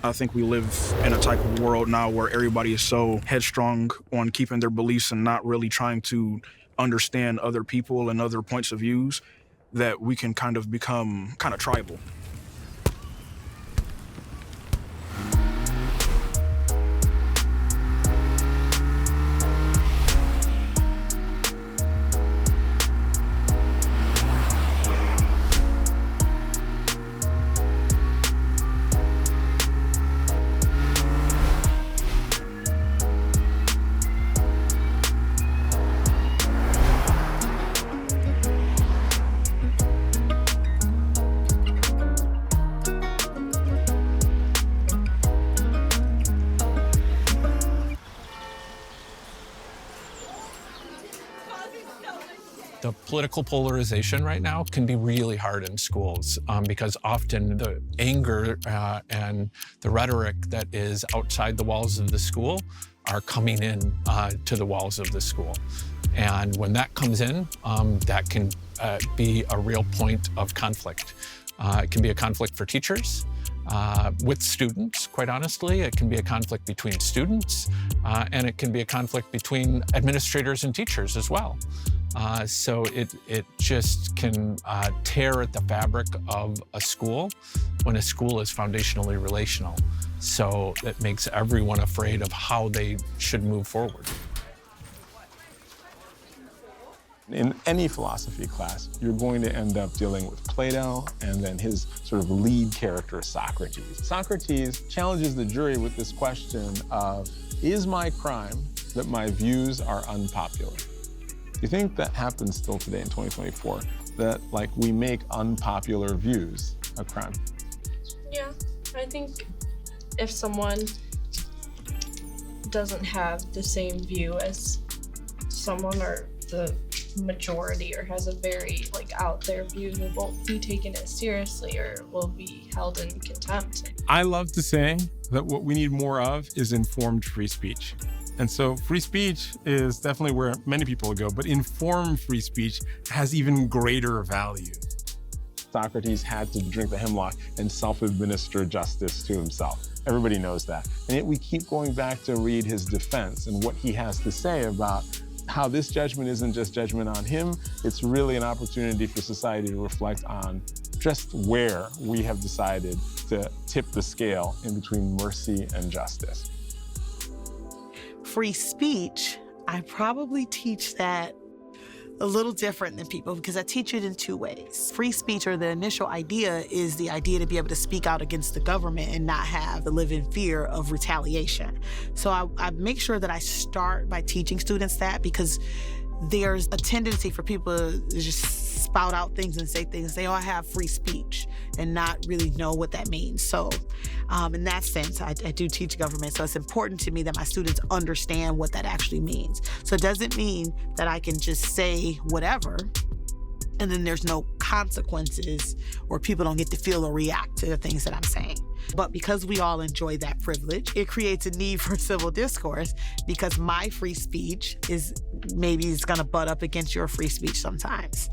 I think we live in a type of world now where everybody is so headstrong on keeping their beliefs and not really trying to understand other people and other points of views, that we can kind of become kind of tribal. The political polarization right now can be really hard in schools because often the anger and the rhetoric that is outside the walls of the school are coming in to the walls of the school. And when that comes in, that can be a real point of conflict. It can be a conflict for teachers, with students, quite honestly. It can be a conflict between students, and it can be a conflict between administrators and teachers as well. So it just can tear at the fabric of a school when a school is foundationally relational. So it makes everyone afraid of how they should move forward. In any philosophy class, you're going to end up dealing with Plato and then his sort of lead character, Socrates. Socrates challenges the jury with this question of, is my crime that my views are unpopular? Do you think that happens still today in 2024, that like we make unpopular views a crime? Yeah, I think if someone doesn't have the same view as someone or the majority, or has a very out there view, they won't be taken as seriously or will be held in contempt. I love to say that what we need more of is informed free speech. And so free speech is definitely where many people go, but informed free speech has even greater value. Socrates had to drink the hemlock and self-administer justice to himself. Everybody knows that. And yet we keep going back to read his defense and what he has to say about how this judgment isn't just judgment on him, it's really an opportunity for society to reflect on just where we have decided to tip the scale in between mercy and justice. Free speech, I probably teach that a little different than people because I teach it in two ways. Free speech, or the initial idea, is the idea to be able to speak out against the government and not have to live in fear of retaliation. So I make sure that I start by teaching students that, because there's a tendency for people to just spout out things and say things. They all have free speech and not really know what that means. So in that sense, I do teach government. So it's important to me that my students understand what that actually means. So it doesn't mean that I can just say whatever and then there's no consequences or people don't get to feel or react to the things that I'm saying. But because we all enjoy that privilege, it creates a need for civil discourse, because my free speech is gonna butt up against your free speech sometimes.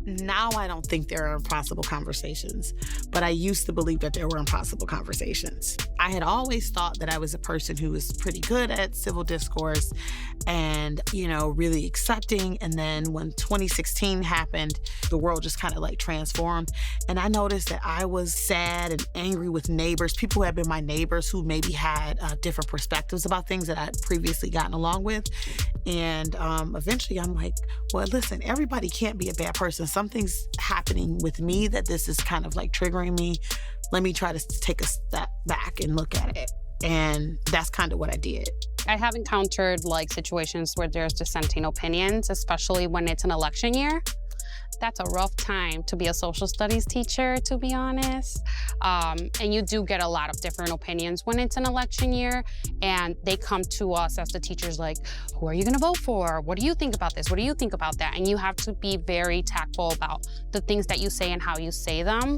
Now I don't think there are impossible conversations, but I used to believe that there were impossible conversations. I had always thought that I was a person who was pretty good at civil discourse and, really accepting. And then when 2016 happened, the world just kind of transformed. And I noticed that I was sad and angry with neighbors, people who had been my neighbors who maybe had different perspectives about things that I'd previously gotten along with. And eventually I'm like, well, listen, everybody can't be a bad person. Something's happening with me that this is kind of triggering me. Let me try to take a step back and look at it. And that's kind of what I did. I have encountered situations where there's dissenting opinions, especially when it's an election year. That's a rough time to be a social studies teacher, to be honest. And you do get a lot of different opinions when it's an election year, and they come to us as the teachers who are you gonna vote for? What do you think about this? What do you think about that? And you have to be very tactful about the things that you say and how you say them.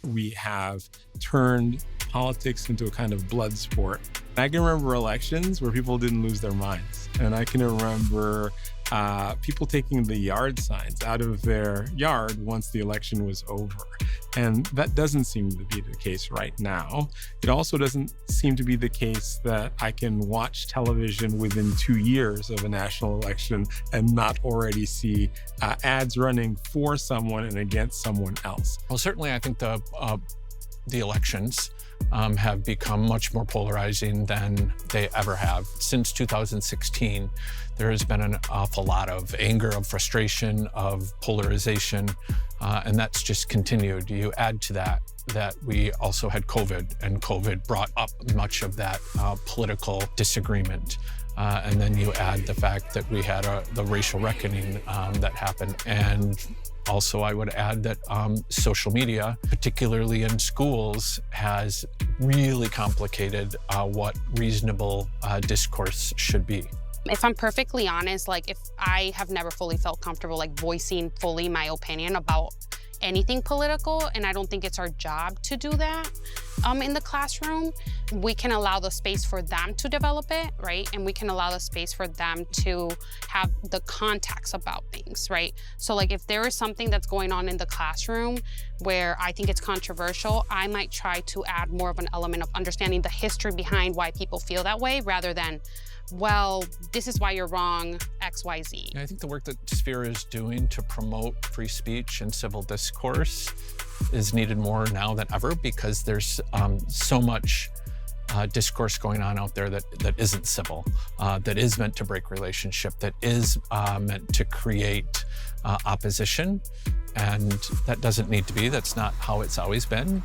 We have turned politics into a kind of blood sport. I can remember elections where people didn't lose their minds. And I can remember people taking the yard signs out of their yard once the election was over. And that doesn't seem to be the case right now. It also doesn't seem to be the case that I can watch television within 2 years of a national election and not already see ads running for someone and against someone else. Well, certainly I think the elections have become much more polarizing than they ever have. Since 2016, there has been an awful lot of anger, of frustration, of polarization, and that's just continued. You add to that we also had COVID, and COVID brought up much of that political disagreement. And then you add the fact that we had the racial reckoning that happened. And also, I would add that social media, particularly in schools, has really complicated what reasonable discourse should be. If I'm perfectly honest, like if I have never fully felt comfortable like voicing fully my opinion about anything political, and I don't think it's our job to do that in the classroom. We can allow the space for them to develop it, right? And we can allow the space for them to have the context about things, right? So like if there is something that's going on in the classroom where I think it's controversial, I might try to add more of an element of understanding the history behind why people feel that way rather than, well, this is why you're wrong, X, Y, Z. I think the work that Sphere is doing to promote free speech and civil discourse is needed more now than ever because there's so much discourse going on out there that isn't civil, that is meant to break relationship, that is meant to create opposition. And that doesn't need to be. That's not how it's always been.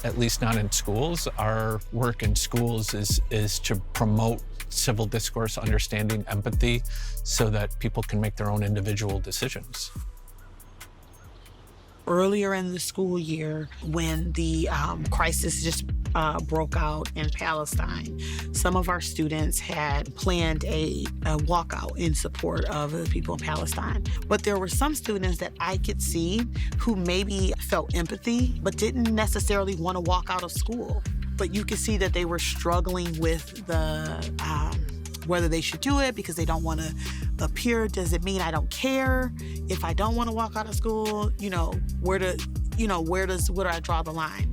At least not in schools. Our work in schools is to promote civil discourse, understanding, empathy, so that people can make their own individual decisions. Earlier in the school year, when the crisis just broke out in Palestine, some of our students had planned a walkout in support of the people in Palestine. But there were some students that I could see who maybe felt empathy, but didn't necessarily want to walk out of school. But you could see that they were struggling with the whether they should do it because they don't want to appear. Does it mean I don't care if I don't want to walk out of school? Where do I draw the line?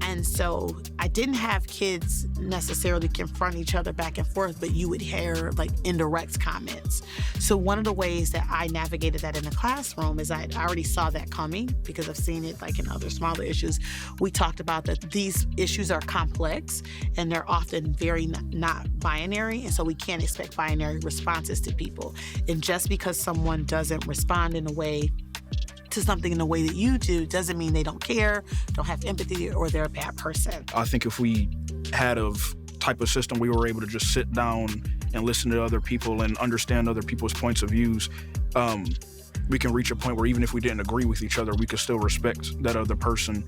And so I didn't have kids necessarily confront each other back and forth, but you would hear like indirect comments. So one of the ways that I navigated that in the classroom is I already saw that coming because I've seen it like in other smaller issues. We talked about that these issues are complex and they're often very not binary. And so we can't expect binary responses to people. And just because someone doesn't respond to something in the way that you do doesn't mean they don't care, don't have empathy, or they're a bad person. I think if we had a type of system we were able to just sit down and listen to other people and understand other people's points of views, we can reach a point where even if we didn't agree with each other, we could still respect that other person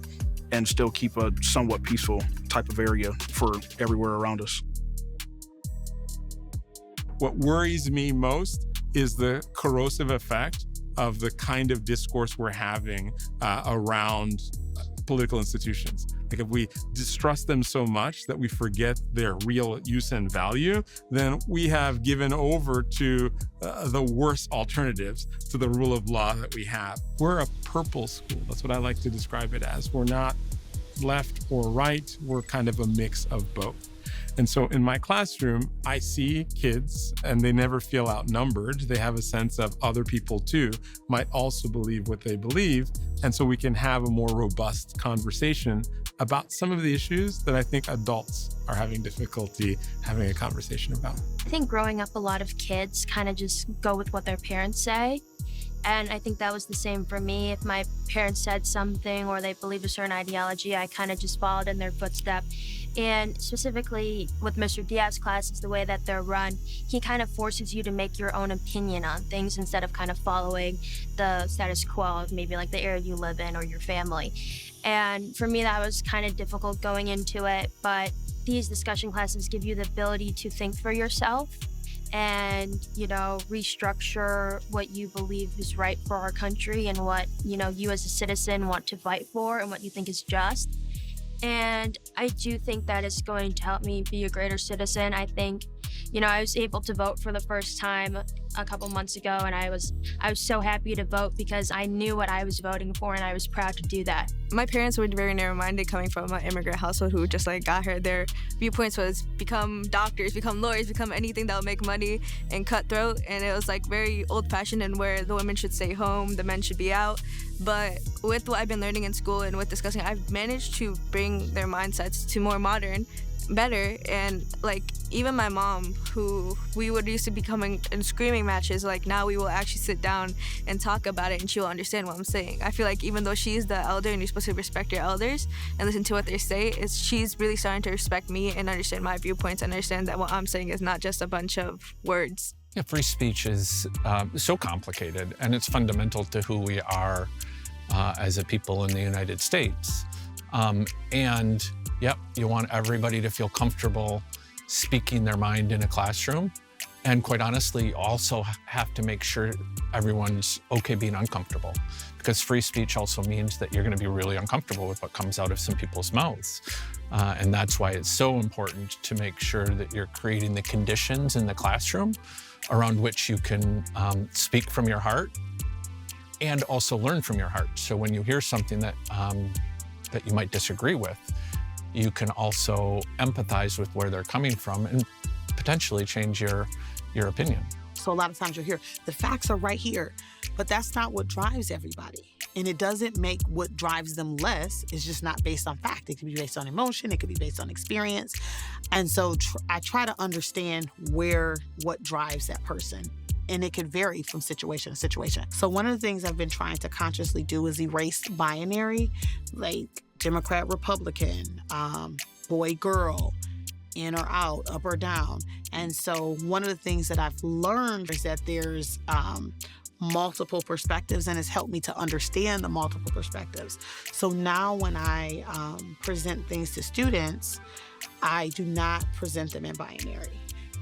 and still keep a somewhat peaceful type of area for everywhere around us. What worries me most is the corrosive effect of the kind of discourse we're having around political institutions. Like if we distrust them so much that we forget their real use and value, then we have given over to the worst alternatives to the rule of law that we have. We're a purple school. That's what I like to describe it as. We're not left or right. We're kind of a mix of both. And so in my classroom, I see kids and they never feel outnumbered. They have a sense of other people too might also believe what they believe. And so we can have a more robust conversation about some of the issues that I think adults are having difficulty having a conversation about. I think growing up, a lot of kids kind of just go with what their parents say. And I think that was the same for me. If my parents said something or they believed a certain ideology, I kind of just followed in their footsteps. And specifically with Mr. Diaz's classes, the way that they're run, he kind of forces you to make your own opinion on things instead of kind of following the status quo of maybe like the area you live in or your family. And for me, that was kind of difficult going into it. But these discussion classes give you the ability to think for yourself and, restructure what you believe is right for our country and what, you as a citizen want to fight for and what you think is just. And I do think that it's going to help me be a greater citizen. I think, I was able to vote for the first time a couple months ago, and I was so happy to vote because I knew what I was voting for, and I was proud to do that. My parents were very narrow-minded, coming from an immigrant household who just got here. Their viewpoints was become doctors, become lawyers, become anything that will make money and cutthroat, and it was very old-fashioned and where the women should stay home, the men should be out. But with what I've been learning in school and with discussing, I've managed to bring their mindsets to more modern, better, and even my mom, who we would used to be coming in screaming matches, now we will actually sit down and talk about it and she will understand what I'm saying. I feel even though she's the elder and you're supposed to respect your elders and listen to what they say, she's really starting to respect me and understand my viewpoints and understand that what I'm saying is not just a bunch of words. Yeah, free speech is so complicated, and it's fundamental to who we are as a people in the United States. And yep, you want everybody to feel comfortable speaking their mind in a classroom. And quite honestly, you also have to make sure everyone's okay being uncomfortable, because free speech also means that you're going to be really uncomfortable with what comes out of some people's mouths. And that's why it's so important to make sure that you're creating the conditions in the classroom around which you can speak from your heart and also learn from your heart. So when you hear something that you might disagree with, you can also empathize with where they're coming from and potentially change your opinion. So a lot of times you'll hear, the facts are right here, but that's not what drives everybody. And it doesn't make what drives them less. It's just not based on fact. It could be based on emotion. It could be based on experience. And so I try to understand what drives that person. And it could vary from situation to situation. So one of the things I've been trying to consciously do is erase binary, like Democrat, Republican, boy, girl, in or out, up or down. And so one of the things that I've learned is that there's multiple perspectives, and it's helped me to understand the multiple perspectives. So now when I present things to students, I do not present them in binary.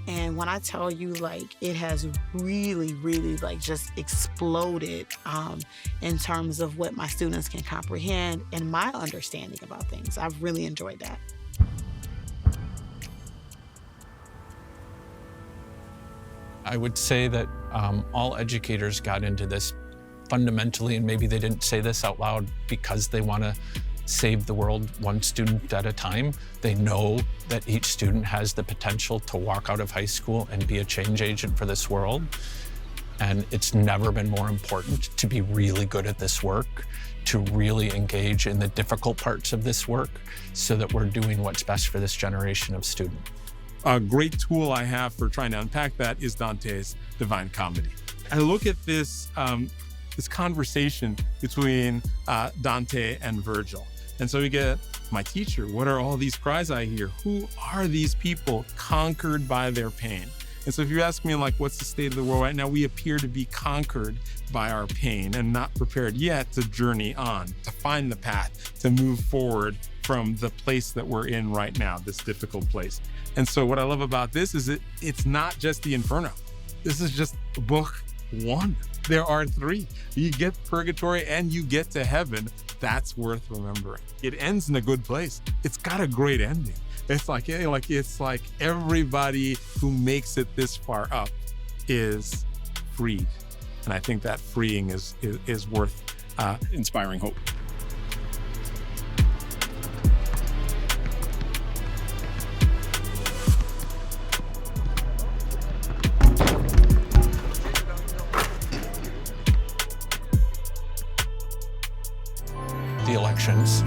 And when I tell you, it has really, really, just exploded in terms of what my students can comprehend and my understanding about things. I've really enjoyed that. I would say that all educators got into this fundamentally, and maybe they didn't say this out loud because they want to save the world one student at a time. They know that each student has the potential to walk out of high school and be a change agent for this world. And it's never been more important to be really good at this work, to really engage in the difficult parts of this work so that we're doing what's best for this generation of student. A great tool I have for trying to unpack that is Dante's Divine Comedy. I look at this conversation between Dante and Virgil. And so we get, my teacher, what are all these cries I hear? Who are these people conquered by their pain? And so if you ask me, what's the state of the world right now, we appear to be conquered by our pain and not prepared yet to journey on, to find the path, to move forward from the place that we're in right now, this difficult place. And so what I love about this is it's not just the Inferno. This is just book one. There are three. You get purgatory and you get to heaven. That's worth remembering. It ends in a good place. It's got a great ending. It's like everybody who makes it this far up is freed. And I think that freeing is worth inspiring hope. The elections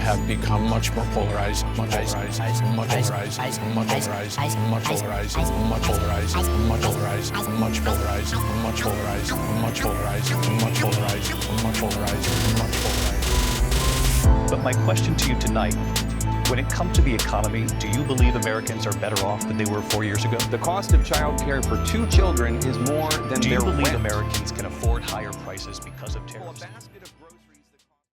have become much more polarized, much polarized, much polarized, much polarized, much polarized, much polarized, much polarized, much polarized, much polarized, much polarized, much polarized, much polarized, much polarized. But my question to you tonight, when it comes to the economy, do you believe Americans are better off than they were 4 years ago? The cost of child care for 2 children is more than Do you their believe rent. Americans can afford higher prices because of tariffs?